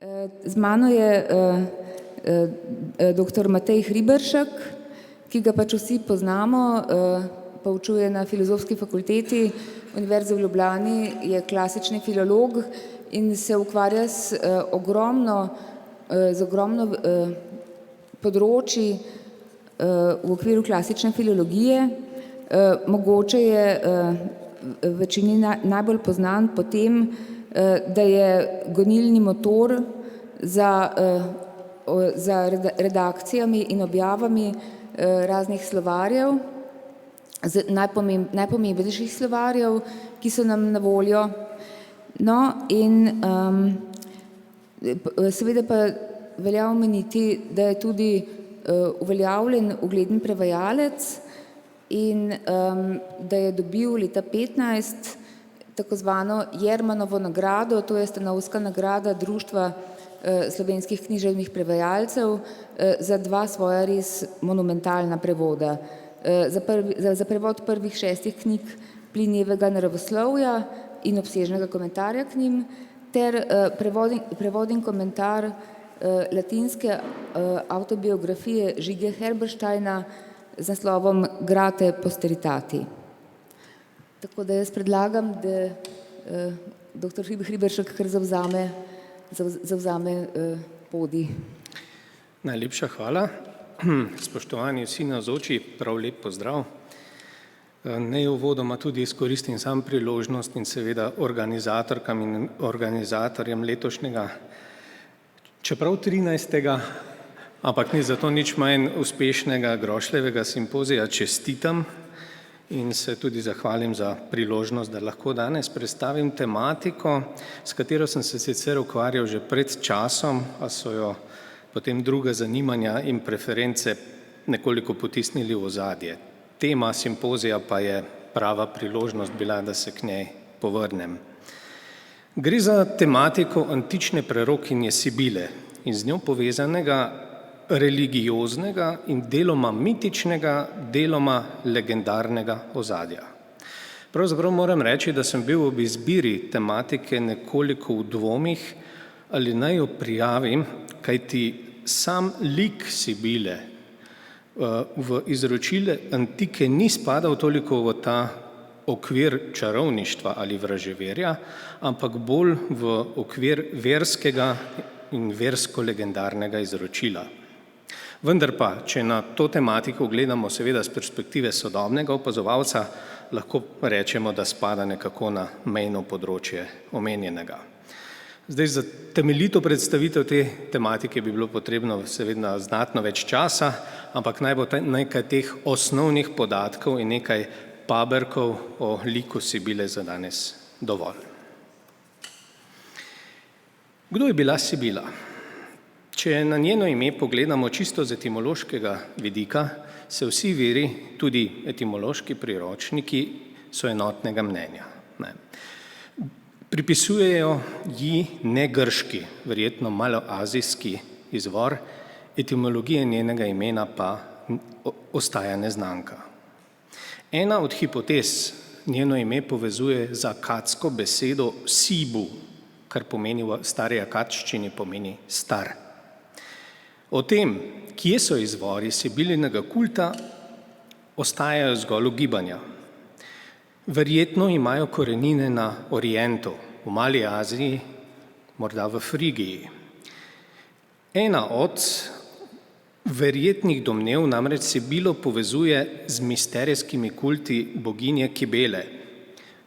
Z mano je dr. Matej Hriberšek, ki ga pač vsi poznamo, poučuje na Filozofski fakulteti Univerze v Ljubljani, je klasični filolog in se ukvarja z ogromno področji v okviru klasične filologije. Mogoče je večini najbolj poznan po tem, da je gonilni motor za redakcijami in objavami raznih slovarjev, najpomembnejših slovarjev, ki so nam na voljo. No, in seveda pa velja omeniti, da je tudi uveljavljen ugleden prevajalec in da je dobil leta 2015 tako zvano Jermanovo nagrado, to je stanovska nagrada Društva slovenskih književnih prevajalcev za dva svoja res monumentalna prevoda. Za prevod prvih 6 knjig Plinijevega naravoslovja in obsežnega komentarja k njim ter prevod in komentar latinske avtobiografije Žige Herbersteina z naslovom Grate posteritati. Tako da jaz predlagam, da dr. Hriberšek kar zavzame podij. Najlepša hvala. Spoštovani vsi navzoči, prav lep pozdrav. Naj uvodoma tudi izkoristim sam priložnost in seveda organizatorkam in organizatorjem letošnjega, čeprav 13. ampak ni zato nič manj uspešnega Grošljevega simpozija čestitam in se tudi zahvalim za priložnost, da lahko danes predstavim tematiko, s katero sem se sicer ukvarjal že pred časom, a so jo potem druga zanimanja in preference nekoliko potisnili v ozadje. Tema simpozija pa je prava priložnost bila, da se k njej povrnem. Gre za tematiko antične prerokinje Sibile in z njo povezanega religioznega in deloma mitičnega, deloma legendarnega ozadja. Pravzaprav moram reči, da sem bil ob izbiri tematike nekoliko v dvomih, ali naj jo prijavim, kajti sam lik Sibile v izročile antike ni spadal toliko v ta okvir čarovništva ali vraževerja, ampak bolj v okvir verskega in versko-legendarnega izročila. Vendar pa, če na to tematiko gledamo seveda z perspektive sodobnega opazovalca, lahko rečemo, da spada nekako na mejno področje omenjenega. Zdaj, za temeljito predstavitev te tematike bi bilo potrebno seveda znatno več časa, ampak naj bo nekaj teh osnovnih podatkov in nekaj paberkov o liku Sibile za danes dovolj. Kdo je bila Sibila? Če na njeno ime pogledamo čisto z etimološkega vidika, se vsi viri, tudi etimološki priročniki, so enotnega mnenja. Pripisujejo ji negrški, verjetno maloazijski izvor, etimologija njenega imena pa ostaja neznanka. Ena od hipotez njeno ime povezuje z akadsko besedo sibu, kar pomeni v stari akadščini pomeni star. O tem, kje so izvori Sibilinega kulta, ostajajo zgolj ugibanja. Verjetno imajo korenine na Orientu, v Mali Aziji, morda v Frigiji. Ena od verjetnih domnev namreč Sibilo povezuje z misterijskimi kulti boginje Kibele,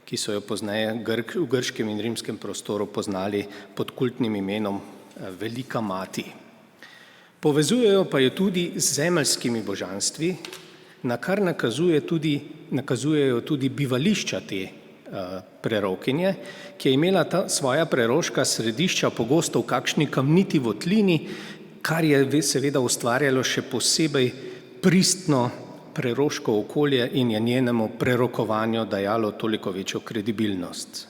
ki so jo pozneje v grškem in rimskem prostoru poznali pod kultnim imenom Velika mati. Povezujejo pa jo tudi z zemeljskimi božanstvi, na kar nakazujejo tudi bivališča te prerokinje, ki je imela ta svoja preroška središča pogosto v kakšni kamniti votlini, kar je seveda ustvarjalo še posebej pristno preroško okolje in je njenemu prerokovanju dajalo toliko večjo kredibilnost.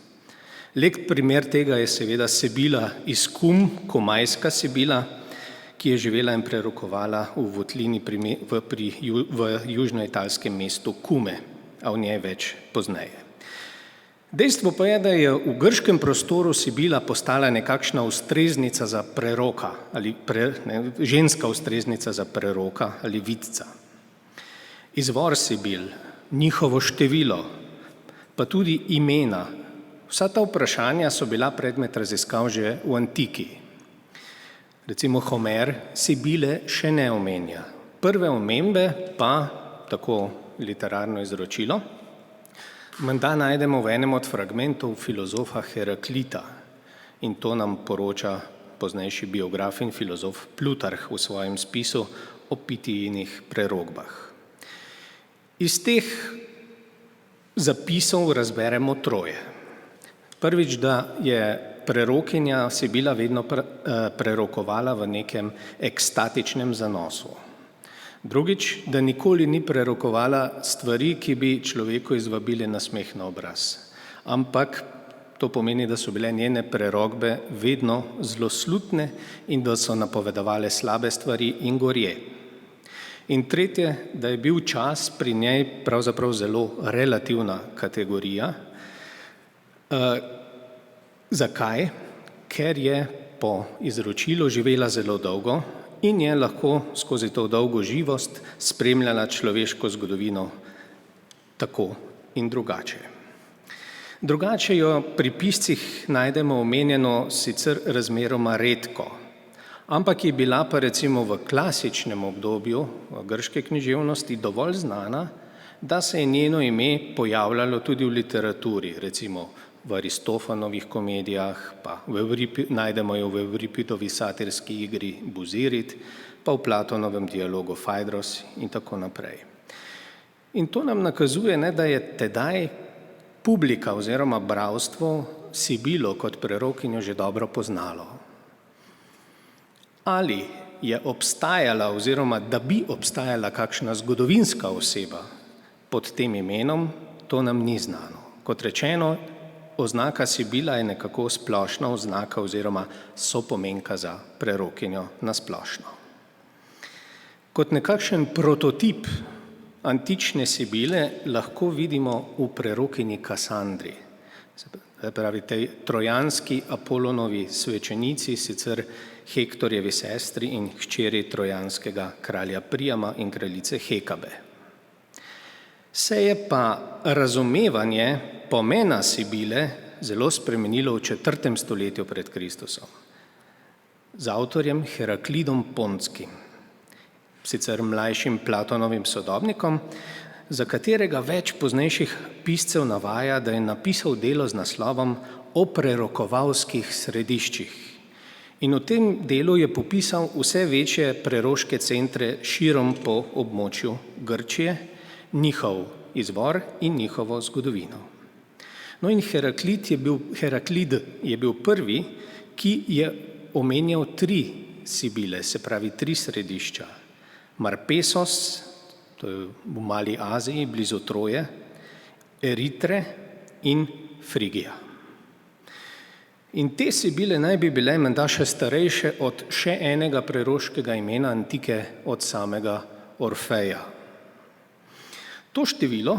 Lep primer tega je seveda Sibila iz Kum, kumajska Sibila, ki je živela in prerokovala v votlini v južnoitalskem mestu Kume, a o njej več pozneje. Dejstvo pa je, da je v grškem prostoru Sibila postala nekakšna ustreznica za preroka, ženska ustreznica za preroka ali vidca. Izvor Sibil, njihovo število, pa tudi imena, vsa ta vprašanja so bila predmet raziskav že v antiki. Recimo Homer Sibile še ne omenja. Prve omembe pa, tako literarno izročilo, menda najdemo v enem od fragmentov filozofa Heraklita in to nam poroča poznejši biograf in filozof Plutarh v svojem spisu o Pitijinih prerogbah. Iz teh zapisov razberemo troje. Prvič, da je prerokinja Sibila vedno prerokovala v nekem ekstatičnem zanosu. Drugič, da nikoli ni prerokovala stvari, ki bi človeku izvabili nasmeh na obraz. Ampak to pomeni, da so bile njene prerokbe vedno zloslutne in da so napovedovale slabe stvari in gorje. In tretje, da je bil čas pri njej pravzaprav zelo relativna kategorija. Zakaj? Ker je po izročilu živela zelo dolgo in je lahko skozi to dolgo živost spremljala človeško zgodovino tako in drugače. Drugače jo pri piscih najdemo omenjeno sicer razmeroma redko, ampak je bila pa recimo v klasičnem obdobju grške književnosti dovolj znana, da se je njeno ime pojavljalo tudi v literaturi, recimo v Aristofanovih komedijah, pa najdemo jo v Euripidovi satirski igri Buzirit, pa v Platonovem dialogu Fajdros in tako naprej. In to nam nakazuje, da je tedaj publika oziroma bralstvo Sibilo kot prerokinjo že dobro poznalo. Ali je obstajala oziroma da bi obstajala kakšna zgodovinska oseba pod tem imenom, to nam ni znano. Kot rečeno, oznaka Sibila je nekako splošna oznaka oziroma sopomenka za prerokinjo na splošno. Kot nekakšen prototip antične Sibile lahko vidimo v prerokinji Kasandri, se pravi tej trojanski Apolonovi svečenici, sicer Hektorjevi sestri in hčeri trojanskega kralja Prijama in kraljice Hekabe. Se je pa razumevanje pomena Sibile zelo spremenilo v 4. stoletju pred Kristusom z avtorjem Heraklidom Pontskim, sicer mlajšim Platonovim sodobnikom, za katerega več poznejših piscev navaja, da je napisal delo z naslovom O prerokovalskih središčih. In v tem delu je popisal vse večje preroške centre širom po območju Grčije, njihov izvor in njihovo zgodovino. No in Heraklid je bil prvi, ki je omenjal 3 Sibile, se pravi 3 središča. Marpesos, to je v Mali Aziji, blizu Troje, Eritre in Frigija. In te Sibile naj bi bile menda še starejše od še enega preroškega imena antike, od samega Orfeja. To število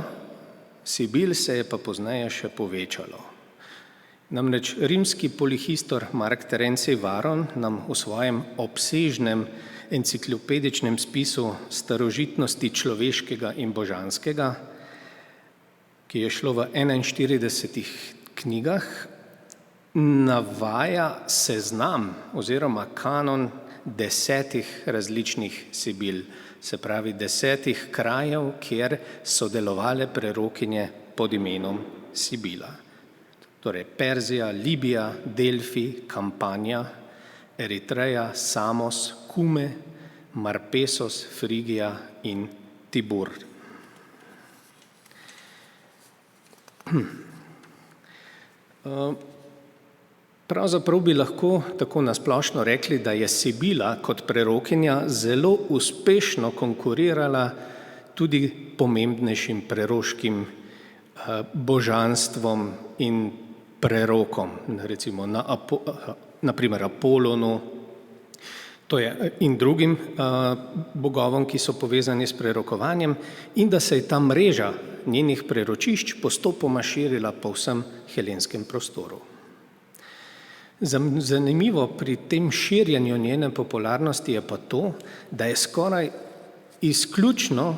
Sibil se je pa pozneje še povečalo. Namreč rimski polihistor Mark Terencej Varon nam v svojem obsežnem enciklopedičnem spisu starožitnosti človeškega in božanskega, ki je šlo v 41 knjigah, navaja seznam oziroma kanon 10 različnih Sibil, se pravi 10 krajev, kjer so delovale prerokinje pod imenom Sibila. Torej Perzija, Libija, Delfi, Kampanja, Eritreja, Samos, Kume, Marpesos, Frigija in Tibur. Pravzaprav bi lahko tako nasplošno rekli, da je Sibila kot prerokinja zelo uspešno konkurirala tudi pomembnejšim preroškim božanstvom in prerokom, recimo na primer Apolonu, to je in drugim bogovom, ki so povezani s prerokovanjem, in da se je ta mreža njenih preročišč postopoma širila po vsem helenskem prostoru. Zanimivo pri tem širjenju njene popularnosti je pa to, da je skoraj izključno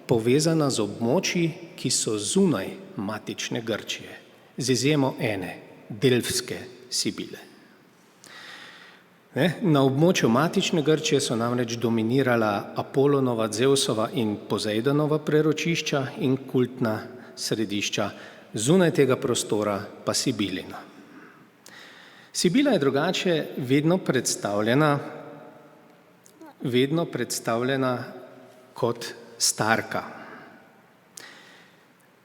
povezana z območji, ki so zunaj matične Grčije, z izjemo ene, Delfske Sibile. Na območju matične Grčije so namreč dominirala Apolonova, Zeusova in Pozejdonova preročišča in kultna središča, zunaj tega prostora pa Sibilina. Sibila je drugače vedno predstavljena kot starka,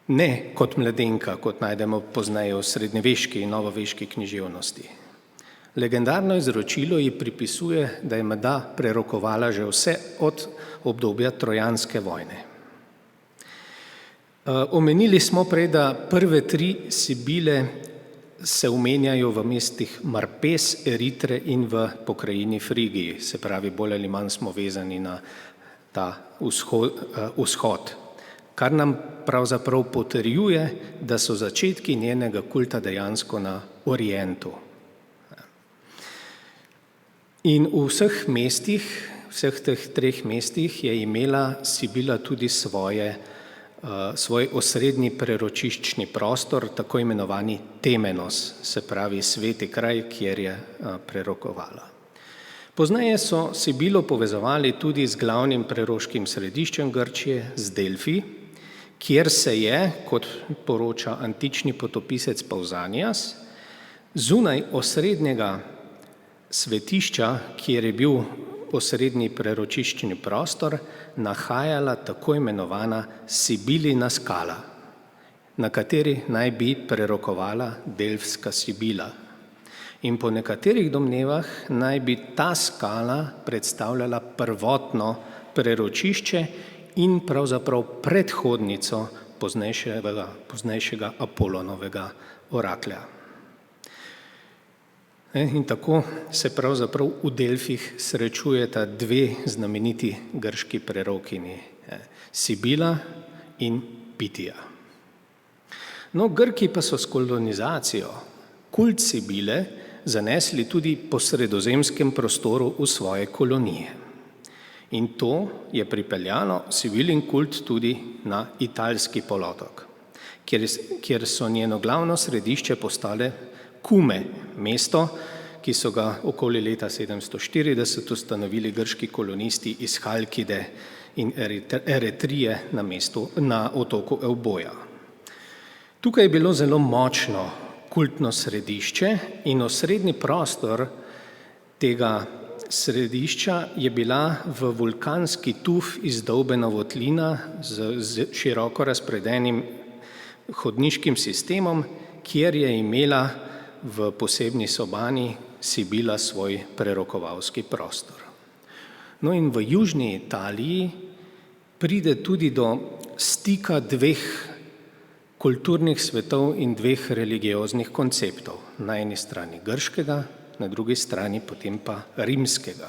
ne kot mladenka, kot najdemo pozneje v srednjeveški in novoveški književnosti. Legendarno izročilo ji pripisuje, da je menda prerokovala že vse od obdobja Trojanske vojne. Omenili smo prej, da prve 3 Sibile se omenjajo v mestih Marpes, Eritre in v pokrajini Frigiji, se pravi, bolj ali manj smo vezani na ta vzhod, kar nam pravzaprav potrjuje, da so začetki njenega kulta dejansko na Orientu. In v vseh teh 3 mestih je imela Sibila tudi svoj osrednji preročiščni prostor, tako imenovani Temenos, se pravi sveti kraj, kjer je prerokovala. Pozneje so Sibilo povezovali tudi z glavnim preroškim središčem Grčije, z Delfi, kjer se je, kot poroča antični potopisec Pausanias, zunaj osrednjega svetišča, kjer je bil osrednji preročiščni prostor, nahajala tako imenovana Sibilina skala, na kateri naj bi prerokovala Delfska Sibila. In po nekaterih domnevah naj bi ta skala predstavljala prvotno preročišče in pravzaprav predhodnico poznejšega Apolonovega oraklja. In tako se pravzaprav v Delfih srečujeta 2 znameniti grški prerokinji, Sibila in Pitija. No, Grki pa so s kolonizacijo kult Sibile zanesli tudi po sredozemskem prostoru v svoje kolonije. In to je pripeljalo Sibilin kult tudi na Italski polotok, kjer so njeno glavno središče postale Kume, mesto, ki so ga okoli leta 740 ustanovili grški kolonisti iz Halkide in Eritrije na otoku Euboja. Tukaj je bilo zelo močno kultno središče in osrednji prostor tega središča je bila v vulkanski tuf izdolbena votlina z široko razpredenim hodniškim sistemom, kjer je imela v posebni sobani Sibila svoj prerokovalski prostor. No in v južni Italiji pride tudi do stika 2 kulturnih svetov in 2 religioznih konceptov, na eni strani grškega, na drugi strani potem pa rimskega.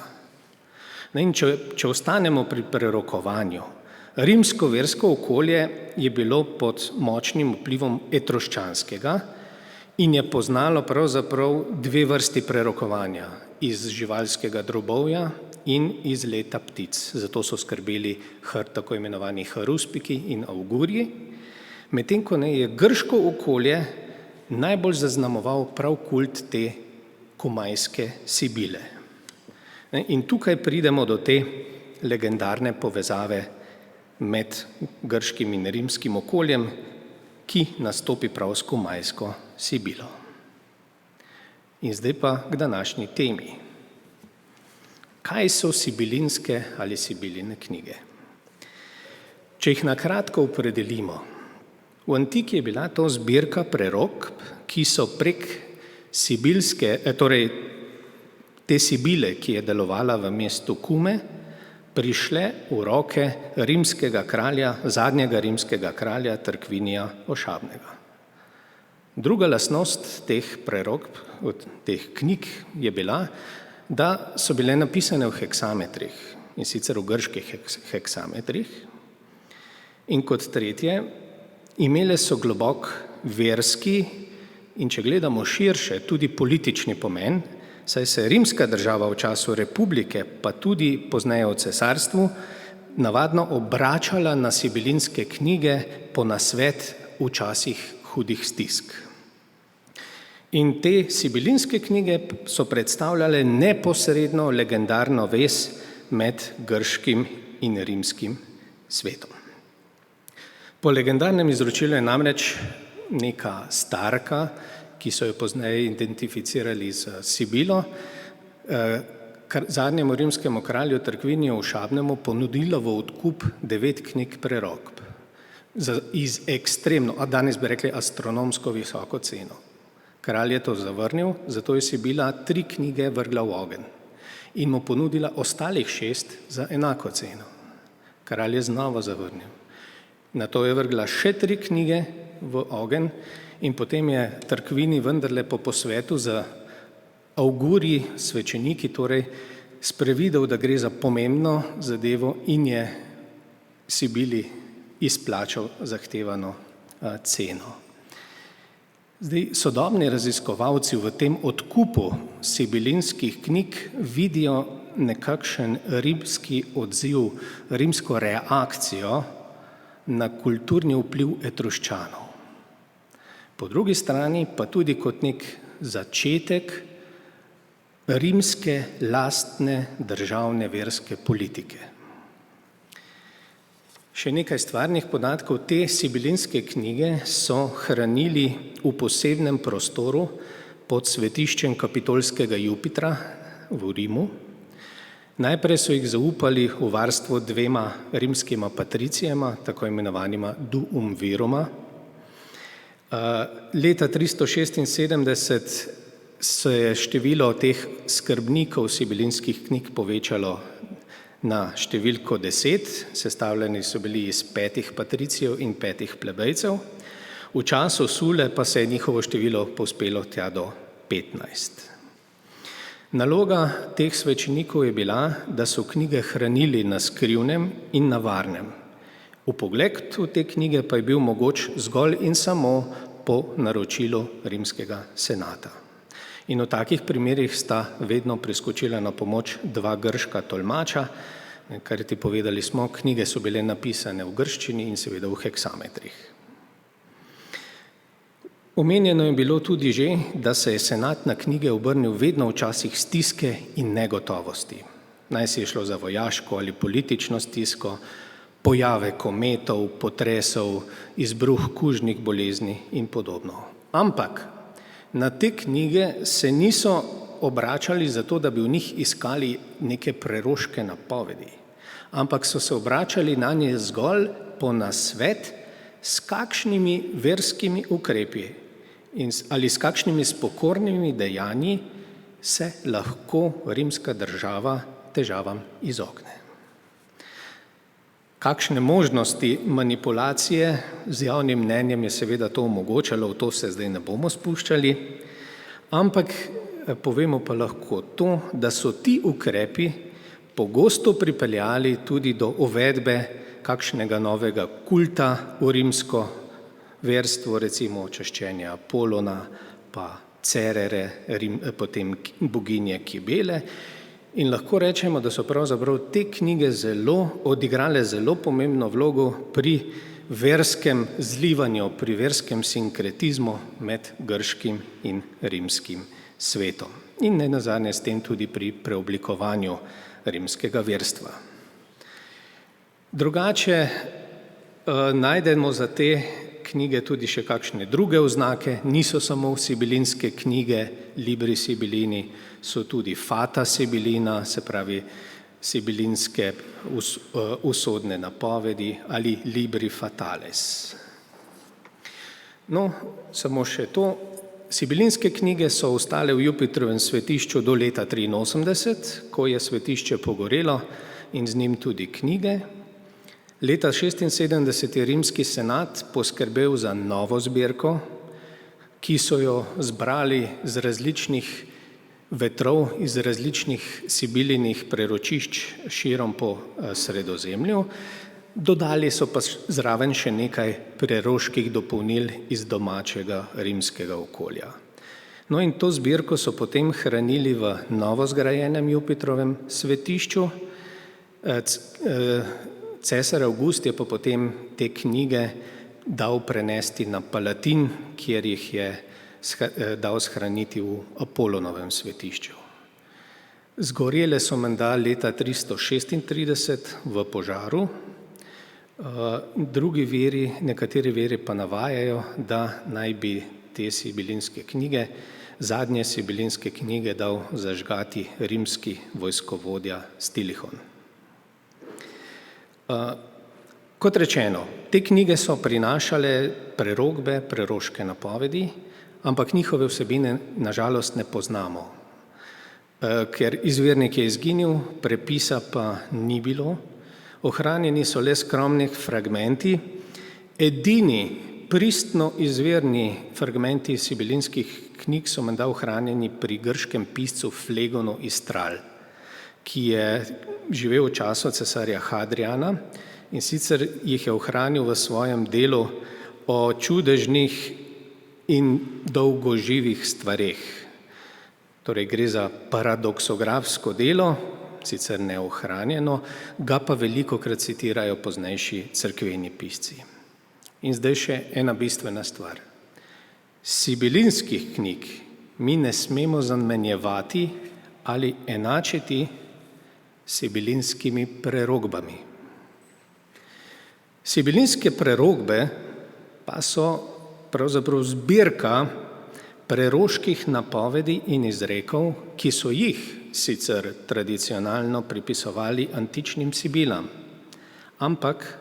In če ostanemo pri prerokovanju, rimsko versko okolje je bilo pod močnim vplivom etroščanskega in je poznalo pravzaprav 2 vrsti prerokovanja, iz živalskega drobovja in iz leta ptic. Zato so skrbeli tako imenovani haruspiki in augurji, medtem ko je grško okolje najbolj zaznamoval prav kult te kumajske Sibile. In tukaj pridemo do te legendarne povezave med grškim in rimskim okoljem, ki nastopi prav s kumajsko Sibilo. In zdaj pa k današnji temi. Kaj so sibilinske ali sibiline knjige? Če jih na kratko opredelimo, v antiki je bila to zbirka prerokb, ki so prek te Sibile, ki je delovala v mestu Kume, prišle v roke zadnjega rimskega kralja Tarkvinija Ošabnega. Druga lastnost teh prerokb, teh knjig je bila, da so bile napisane v heksametrih, in sicer v grških heksametrih. In kot tretje, imele so globok verski in, če gledamo širše, tudi politični pomen, saj se rimska država v času republike, pa tudi pozneje v cesarstvu, navadno obračala na sibilinske knjige po nasvet v časih hudih stisk. In te sibilinske knjige so predstavljale neposredno legendarno vez med grškim in rimskim svetom. Po legendarnem izročilu je namreč neka starka, ki so jo pozneje identificirali z Sibilo, zadnjemu rimskemu kralju Tarkviniju Ošabnemu ponudila v odkup 9 knjig prerokb iz ekstremno, a danes bi rekli astronomsko visoko ceno. Kralj je to zavrnil, zato je Sibila 3 knjige vrgla v ogenj in mu ponudila ostalih 6 za enako ceno. Kralj je znova zavrnil. Nato je vrgla še 3 knjige v ogenj in potem je Tarkvini vendarle po posvetu z augurji, svečeniki, torej sprevidel, da gre za pomembno zadevo in je Sibili izplačal zahtevano ceno. Zdaj, sodobni raziskovalci v tem odkupu sibilinskih knjig vidijo nekakšen rimski odziv, rimsko reakcijo na kulturni vpliv Etruščanov. Po drugi strani pa tudi kot nek začetek rimske lastne državne verske politike. Še nekaj stvarnih podatkov. Te sibilinske knjige so hranili v posebnem prostoru pod svetiščem kapitolskega Jupitra v Rimu. Najprej so jih zaupali v varstvo 2 rimskima patricijama, tako imenovanima duumviroma. Leta 376 se je število teh skrbnikov sibilinskih knjig povečalo na številko 10, sestavljeni so bili iz 5 patricijev in 5 plebejcev. V času Sule pa se je njihovo število povzpelo tja do 15. Naloga teh svečenikov je bila, da so knjige hranili na skrivnem in na varnem. Vpogled v te knjige pa je bil mogoč zgolj in samo po naročilu rimskega senata. In v takih primerih sta vedno priskočila na pomoč 2 grška tolmača, kar ti povedali smo, knjige so bile napisane v grščini in seveda v heksametrih. Omenjeno je bilo tudi že, da se je senat na knjige obrnil vedno v časih stiske in negotovosti. Naj si je šlo za vojaško ali politično stisko, pojave kometov, potresov, izbruh kužnih bolezni in podobno. Ampak na te knjige se niso obračali zato, da bi v njih iskali neke preroške napovedi, ampak so se obračali na nje zgolj po nasvet, s kakšnimi verskimi ukrepi ali s kakšnimi spokornimi dejanji se lahko rimska država težavam izogne. Kakšne možnosti manipulacije z javnim mnenjem je seveda to omogočalo, v to se zdaj ne bomo spuščali, ampak povemo pa lahko to, da so ti ukrepi pogosto pripeljali tudi do uvedbe kakšnega novega kulta v rimsko verstvo, recimo čaščenja Apolona, pa Cerere, potem boginje Kibele. In lahko rečemo, da so pravzaprav te knjige odigrale zelo pomembno vlogo pri verskem zlivanju, pri verskem sinkretizmu med grškim in rimskim svetom. In nenazadnje s tem tudi pri preoblikovanju rimskega verstva. Drugače najdemo za te knjige tudi še kakšne druge oznake, niso samo sibilinske knjige, libri sibilini, so tudi fata sibilina, se pravi sibilinske usodne napovedi ali libri fatales. No, samo še to. Sibilinske knjige so ostale v Jupitrovem svetišču do leta 1983, ko je svetišče pogorelo in z njim tudi knjige. Leta 1976 je rimski senat poskrbel za novo zbirko, ki so jo zbrali z različnih vetrov iz različnih sibilinih preročišč širom po Sredozemlju. Dodali so pa zraven še nekaj preroških dopolnil iz domačega rimskega okolja. No in to zbirko so potem hranili v novo zgrajenem Jupitrovem svetišču. Cesar Avgust je pa potem te knjige dal prenesti na Palatin, kjer jih je dal shraniti v Apolonovem svetišču. Zgorele so menda leta 336 v požaru, drugi viri, nekateri viri pa navajajo, da naj bi te sibilinske knjige, zadnje sibilinske knjige dal zažgati rimski vojskovodja Stilihon. Kot rečeno, te knjige so prinašale prerokbe, preroške napovedi, ampak njihove vsebine nažalost ne poznamo, ker izvirnik je izginil, prepisa pa ni bilo, ohranjeni so le skromni fragmenti. Edini pristno izvirni fragmenti sibilinskih knjig so menda ohranjeni pri grškem piscu Flegonu iz Tral, ki je živel v času cesarja Hadriana in sicer jih je ohranil v svojem delu o čudežnih in dolgoživih stvareh. Torej gre za paradoksografsko delo, sicer neohranjeno, ga pa velikokrat citirajo poznejši cerkveni pisci. In zdaj še ena bistvena stvar. Sibilinskih knjig mi ne smemo zamenjevati ali enačiti sibilinskimi prerokbami. Sibilinske prerokbe pa so pravzaprav zbirka preroških napovedi in izrekov, ki so jih sicer tradicionalno pripisovali antičnim Sibilam, ampak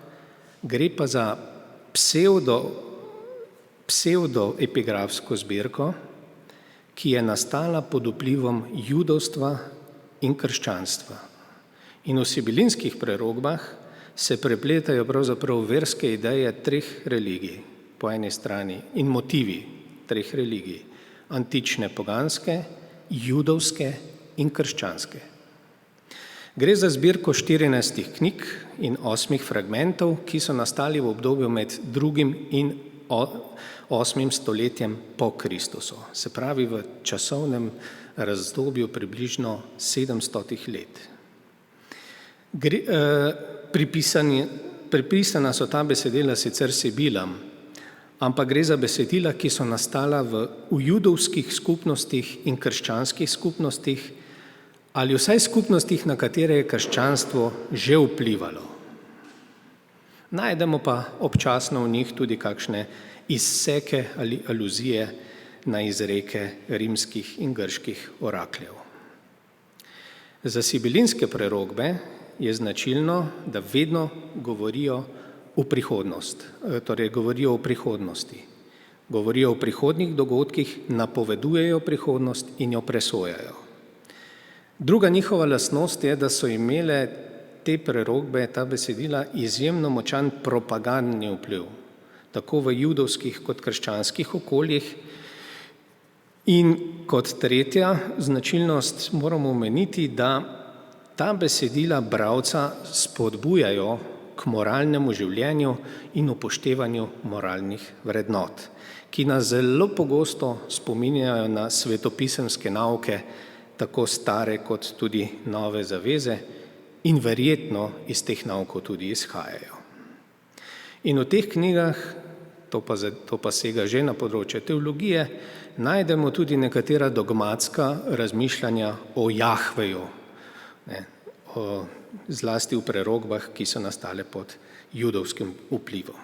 gre pa za psevdoepigrafsko zbirko, ki je nastala pod vplivom judovstva in krščanstva. In v sibilinskih prerokbah se prepletajo pravzaprav verske ideje treh religij po eni strani in motivi treh religij, antične poganske, judovske in krščanske. Gre za zbirko 14 knjig in 8 fragmentov, ki so nastali v obdobju med 2. in 8. stoletjem po Kristusu, se pravi v časovnem razdobju približno 700 let. Pripisana so ta besedila sicer Sibilam, ampak gre za besedila, ki so nastala v judovskih skupnostih in krščanskih skupnostih ali vsaj skupnostih, na katere je krščanstvo že vplivalo. Najdemo pa občasno v njih tudi kakšne izseke ali aluzije na izreke rimskih in grških orakljev. Za sibilinske prerokbe je značilno, da vedno govorijo v prihodnost, torej govorijo o prihodnosti. Govorijo o prihodnjih dogodkih, napovedujejo prihodnost in jo presojajo. Druga njihova lastnost je, da so imele te prerokbe, ta besedila, izjemno močan propagandni vpliv, tako v judovskih kot krščanskih okoljih. In kot tretja značilnost moramo omeniti, da ta besedila bralca spodbujajo k moralnemu življenju in upoštevanju moralnih vrednot, ki nas zelo pogosto spominjajo na svetopisemske nauke, tako stare kot tudi nove zaveze, in verjetno iz teh naukov tudi izhajajo. In v teh knjigah, to pa sega že na področje teologije, najdemo tudi nekatera dogmatska razmišljanja o Jahveju, zlasti v prerokbah, ki so nastale pod judovskim vplivom.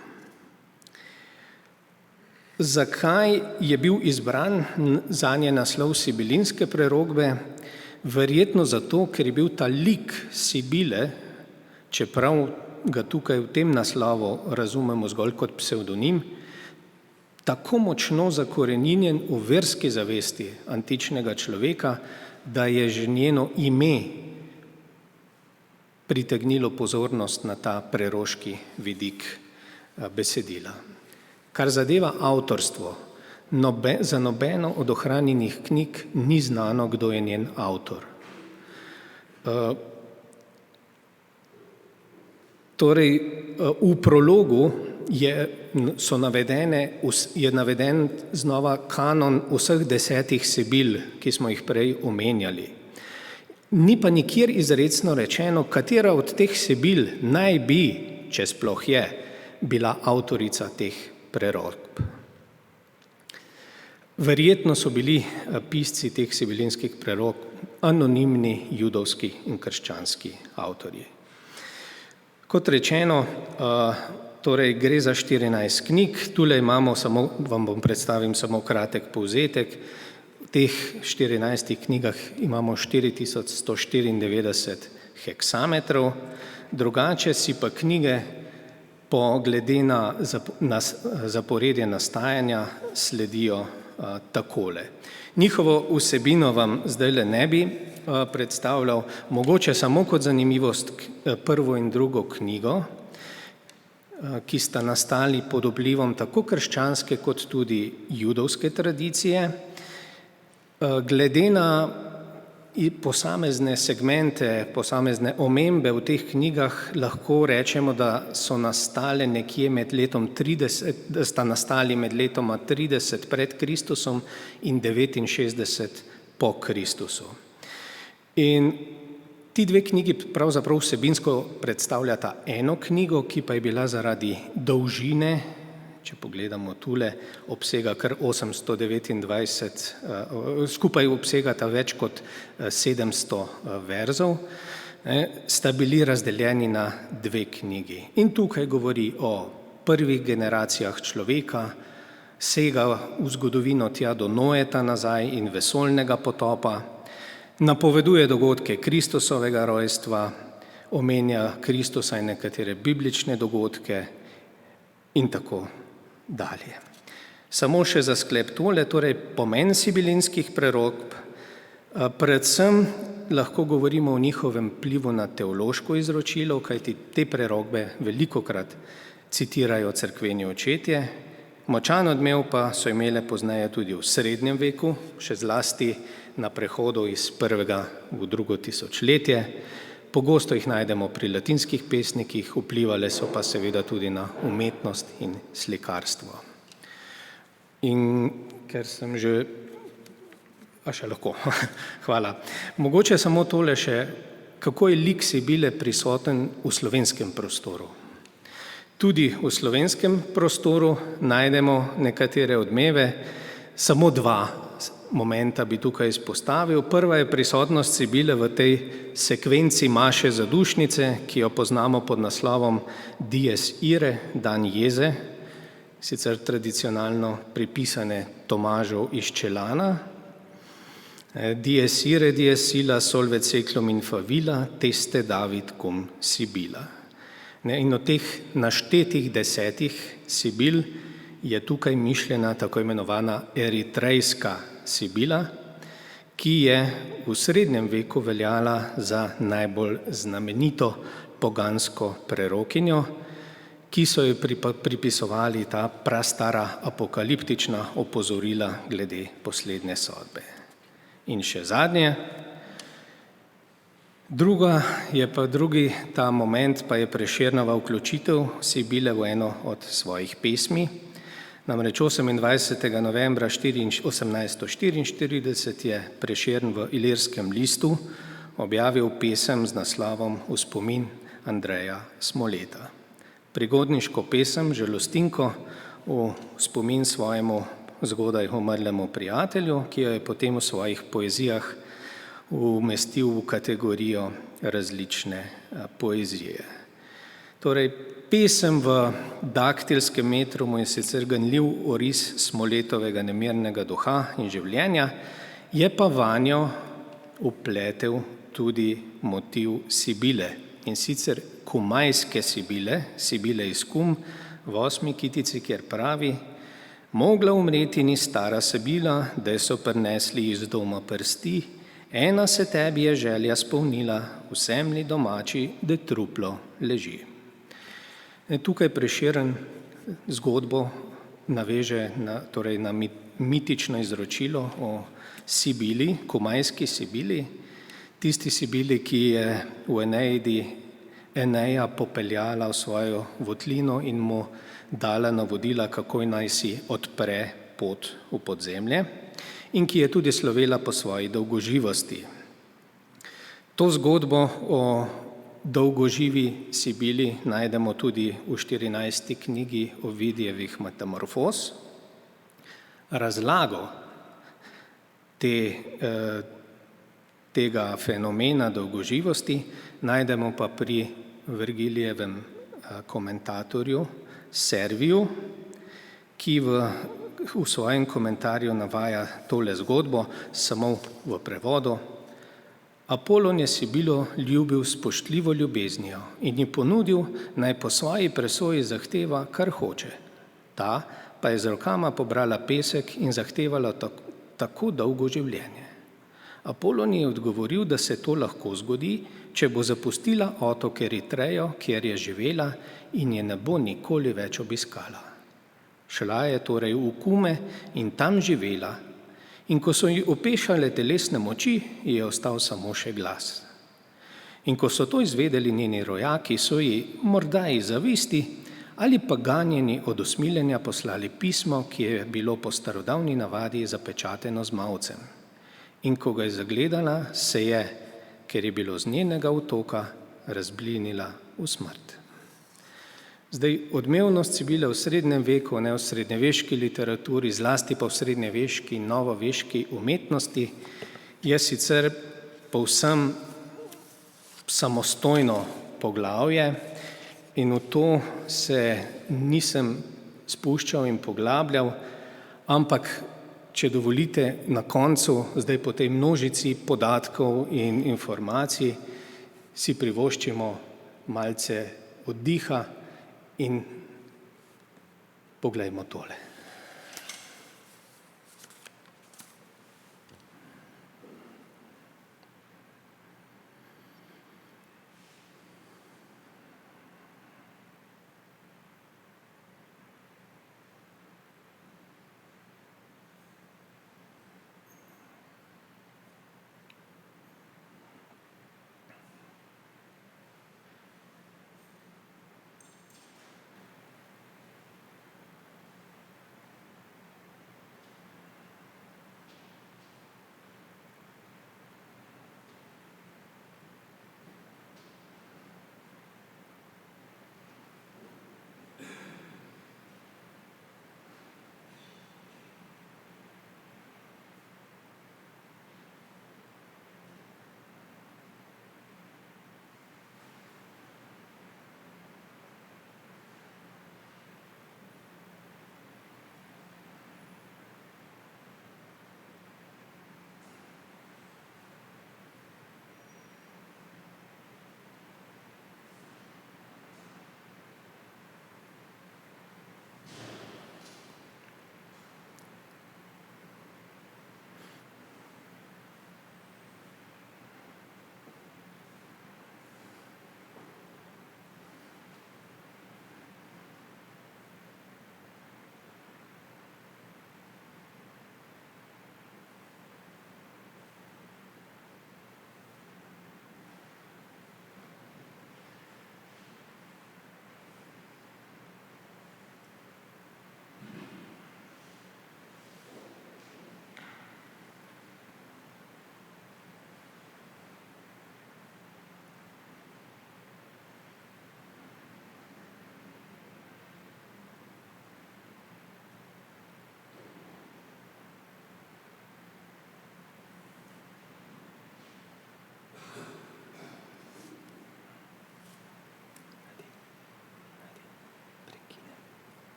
Zakaj je bil izbran zanje naslov sibilinske prerokbe? Verjetno zato, ker je bil ta lik Sibile, čeprav ga tukaj v tem naslovu razumemo zgolj kot psevdonim, tako močno zakoreninjen v verski zavesti antičnega človeka, da je že njeno ime pritegnilo pozornost na ta preroški vidik besedila. Kar zadeva avtorstvo, Za nobeno od ohranjenih knjig ni znano, kdo je njen avtor. Torej, v prologu je naveden znova kanon vseh 10 sibil, ki smo jih prej omenjali. Ni pa nikjer izrecno rečeno, katera od teh sibil naj bi, če sploh je, bila avtorica teh prerokb. Verjetno so bili pisci teh sibilinskih prerokb anonimni judovski in krščanski avtorji. Kot rečeno, torej gre za 14 knjig, tule vam predstavim samo kratek povzetek. V teh 14 knjigah imamo 4194 heksametrov, drugače si pa knjige glede na zaporedje nastajanja sledijo takole. Njihovo vsebino vam zdajle ne bi predstavljal, mogoče samo kot zanimivost prvo in drugo knjigo, ki sta nastali pod vplivom tako krščanske kot tudi judovske tradicije. Glede na posamezne segmente, posamezne omembe v teh knjigah lahko rečemo, da so nastale nekje da sta nastali med letoma 30 pred Kristusom in 69 po Kristusu. In ti dve knjigi pravzaprav vsebinsko predstavljata eno knjigo, ki pa je bila zaradi dolžine, če pogledamo tule, obsega kar 829, skupaj obsegata več kot 700 verzov, sta bili razdeljeni na dve knjigi. In tukaj govori o prvih generacijah človeka, sega v zgodovino tja do Noeta nazaj in vesoljnega potopa, napoveduje dogodke Kristusovega rojstva, omenja Kristusa in nekatere biblične dogodke in tako dalje. Samo še za sklep tole, torej pomen sibilinskih prerokb, predvsem lahko govorimo o njihovem vplivu na teološko izročilo, kajti te prerokbe velikokrat citirajo cerkveni očetje, močan odmev pa so imele pozneje tudi v srednjem veku, še zlasti na prehodu iz prvega v drugo tisočletje. Pogosto jih najdemo pri latinskih pesnikih, vplivale so pa seveda tudi na umetnost in slikarstvo. In ker sem že, še lahko, hvala. Mogoče samo tole še, kako je lik Sibile prisoten v slovenskem prostoru. Tudi v slovenskem prostoru najdemo nekatere odmeve, samo dva momenta bi tukaj izpostavil. Prva je prisotnost Sibile v tej sekvenci maše zadušnice, ki jo poznamo pod naslovom Dies irae, dan jeze, sicer tradicionalno pripisane Tomažu iz Čelana. Dies irae, dies illa, solvet seclum in favilla, teste David cum Sibila. In od teh naštetih 10 sibil je tukaj mišljena tako imenovana eritrejska Sibila, ki je v srednjem veku veljala za najbolj znamenito pogansko prerokinjo, ki so jo pripisovali ta prastara apokaliptična opozorila glede poslednje sodbe. In še zadnje, drugi ta moment pa je Prešernova vključitev Sibile v eno od svojih pesmi. Namreč 28. novembra 1844 je Prešern v Ilirskem listu objavil pesem z naslovom V spomin Andreja Smoleta. Prigodniško pesem, žalostinko v spomin svojemu zgodaj umrlemu prijatelju, ki jo je potem v svojih poezijah umestil v kategorijo različne poezije. Torej, pesem v daktilskem metrumu je sicer ganljiv oris Smoletovega nemirnega duha in življenja, je pa vanjo vpletel tudi motiv Sibile, in sicer kumajske Sibile, Sibile iz Kum, v 8. kitici, kjer pravi: Mogla umreti ni stara Sibila, da so prinesli iz doma prsti, ena se tebi je želja spolnila, v semlji domači, da truplo leži. Tukaj Prešeren zgodbo naveže na mitično izročilo o Sibili, kumajski Sibili, tisti Sibili, ki je v Eneidi Eneja popeljala v svojo votlino in mu dala navodila, kako naj si odpre pot v podzemlje in ki je tudi slovela po svoji dolgoživosti. To zgodbo o dolgoživi Sibili najdemo tudi v 14. knjigi Ovidijevih Metamorfoz. Razlago tega fenomena dolgoživosti najdemo pa pri Vergilijevem komentatorju Serviju, ki v svojem komentarju navaja tole zgodbo, samo v prevodu. Apolon je Sibilo ljubil s spoštljivo ljubeznijo in ji ponudil, naj po svoji presoji zahteva, kar hoče. Ta pa je z rokama pobrala pesek in zahtevala tako dolgo življenje. Apolon je odgovoril, da se to lahko zgodi, če bo zapustila otok Eritrejo, kjer je živela in je ne bo nikoli več obiskala. Šla je torej v Kume in tam živela, in ko so ji opešale telesne moči, ji je ostal samo še glas. In ko so to izvedeli njeni rojaki, so ji morda iz zavisti ali pa ganjeni od usmiljenja poslali pismo, ki je bilo po starodavni navadi zapečateno z mavcem. In ko ga je zagledala, se je, ker je bilo z njenega otoka, razblinila v smrt. Zdaj, odmevnost Sibile v srednjem veku, ne v srednjeveški literaturi, zlasti pa v srednjeveški in novoveški umetnosti, je sicer povsem samostojno poglavje in v to se nisem spuščal in poglabljal, ampak, če dovolite, na koncu, zdaj po tej množici podatkov in informacij, si privoščimo malce oddiha in poglejmo tole.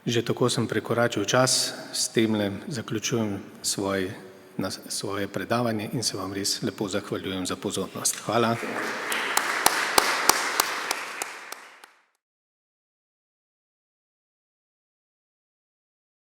Že tako sem prekoračil čas, s temle zaključujem svoje predavanje in se vam res lepo zahvaljujem za pozornost. Hvala.